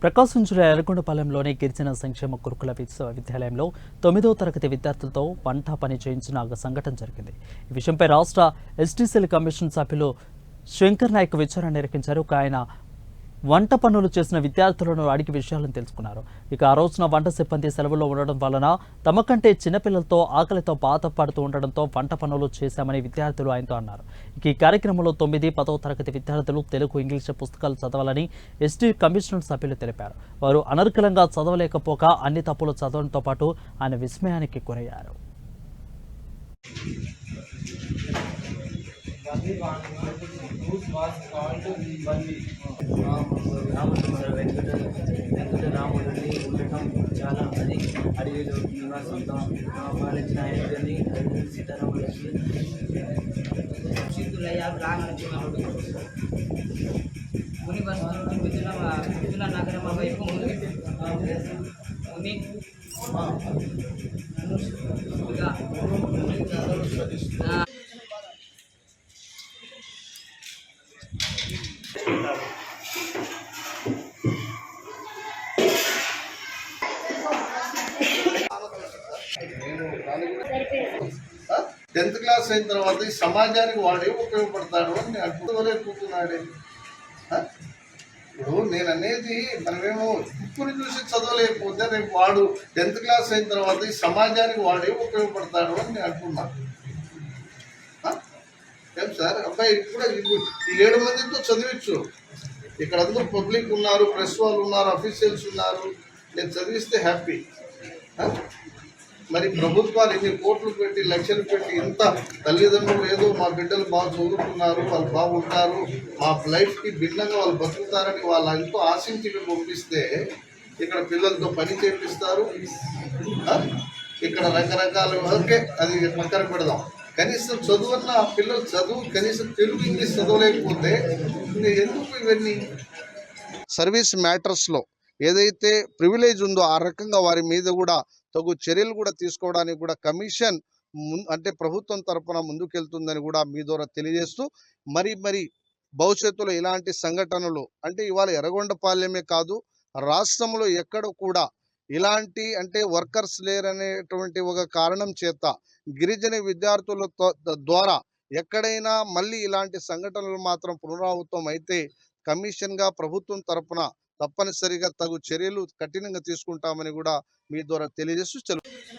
ప్రకాశం జిల్లా ఎర్రగొండపాలెంలోని గిరిజన సంక్షేమ గురుకుల విశ్వవిద్యాలయంలో 9వ తరగతి విద్యార్థులతో వంట పని చేయించిన సంఘటన జరిగింది. ఈ విషయంపై రాష్ట్ర ఎస్టీసీల కమిషన్ సభ్యులు శంకర్ నాయక్ విచారణ నిర్వహించారు. ఆయన వంట పనులు చేసిన విద్యార్థులను అడిగి విషయాలను తెలుసుకున్నారు. ఇక ఆ రోజున వంట సిబ్బంది సెలవులో ఉండడం వలన తమ కంటే చిన్నపిల్లలతో ఆకలితో బాధపడుతూ ఉండడంతో వంట పనులు చేశామని విద్యార్థులు ఆయనతో అన్నారు. ఇక ఈ కార్యక్రమంలో 9, 10వ తరగతి విద్యార్థులు తెలుగు, ఇంగ్లీష్ పుస్తకాలు చదవాలని ఎస్టీ కమిషనర్ సభ్యులు తెలిపారు. వారు అనర్గళంగా చదవలేకపోగా అన్ని తప్పులు చదవడంతో పాటు ఆయన విస్మయానికి గురయ్యారు. వెంకటరాముడిని ఉండటం చాలా అది అడవిలో నివాసంగా పాలించిన ఆయనని సీతారాములకి సిద్ధులయ్యారు రాగనుకున్నాడు. ముని వస్తువులు మిథుల నగరం వైపు ముని టెన్త్ క్లాస్ అయిన తర్వాత ఈ సమాజానికి వాడే ఉపయోగపడతాడు అని నేను అనుకోలేకపోతున్నాడే. ఇప్పుడు నేను అనేది మనమేమో బుక్కుని చూసి చదవలేకపోతే రేపు వాడు 10th క్లాస్ అయిన తర్వాత ఈ సమాజానికి వాడే ఉపయోగపడతాడు అని నేను అనుకున్నాను. ఏం సార్ అబ్బాయి కూడా 7 మందితో చదివించు. ఇక్కడ అందరూ పబ్లిక్ ఉన్నారు, ప్రెస్ వాళ్ళు ఉన్నారు, అఫీషియల్స్ ఉన్నారు. నేను చదివిస్తే హ్యాపీ. మరి ప్రభుత్వాలు ఇన్ని కోట్లు పెట్టి లక్షలు పెట్టి ఇంత తల్లిదండ్రులు ఏదో మా బిడ్డలు బాగా చదువుకున్నారు, వాళ్ళు బాగుంటారు, మా లైఫ్కి భిన్నంగా వాళ్ళు బతుకుతారని వాళ్ళు ఎంతో ఆశించి ఇక్కడ పంపిస్తే ఇక్కడ పిల్లలతో పని చేపిస్తారు. ఇక్కడ రకరకాల ఓకే అది పక్కన పెడదాం. కనీసం చదువున్న పిల్లలు చదువు కనీసం తెలుగు, ఇంగ్లీష్ చదవలేకపోతే ఎందుకు ఇవన్నీ? సర్వీస్ మ్యాటర్స్లో ఏదైతే ప్రివిలేజ్ ఉందో ఆ రకంగా వారి మీద కూడా తగు చర్యలు కూడా తీసుకోవడానికి కూడా కమిషన్ అంటే ప్రభుత్వం తరఫున ముందుకెళ్తుందని కూడా మీ ద్వారా తెలియజేస్తూ మరి భవిష్యత్తులో ఇలాంటి సంఘటనలు అంటే ఇవాళ ఎర్రగొండపాలెమే కాదు రాష్ట్రంలో ఎక్కడ కూడా ఇలాంటి అంటే వర్కర్స్ లేరనేటువంటి ఒక కారణం చేత గిరిజన విద్యార్థుల ద్వారా ఎక్కడైనా మళ్ళీ ఇలాంటి సంఘటనలు మాత్రం పునరావృతం అయితే కమిషన్గా ప్రభుత్వం తరఫున తప్పనిసరిగా తగు చర్యలు కఠినంగా తీసుకుంటామని కూడా మీ ద్వారా తెలియజేస్తూ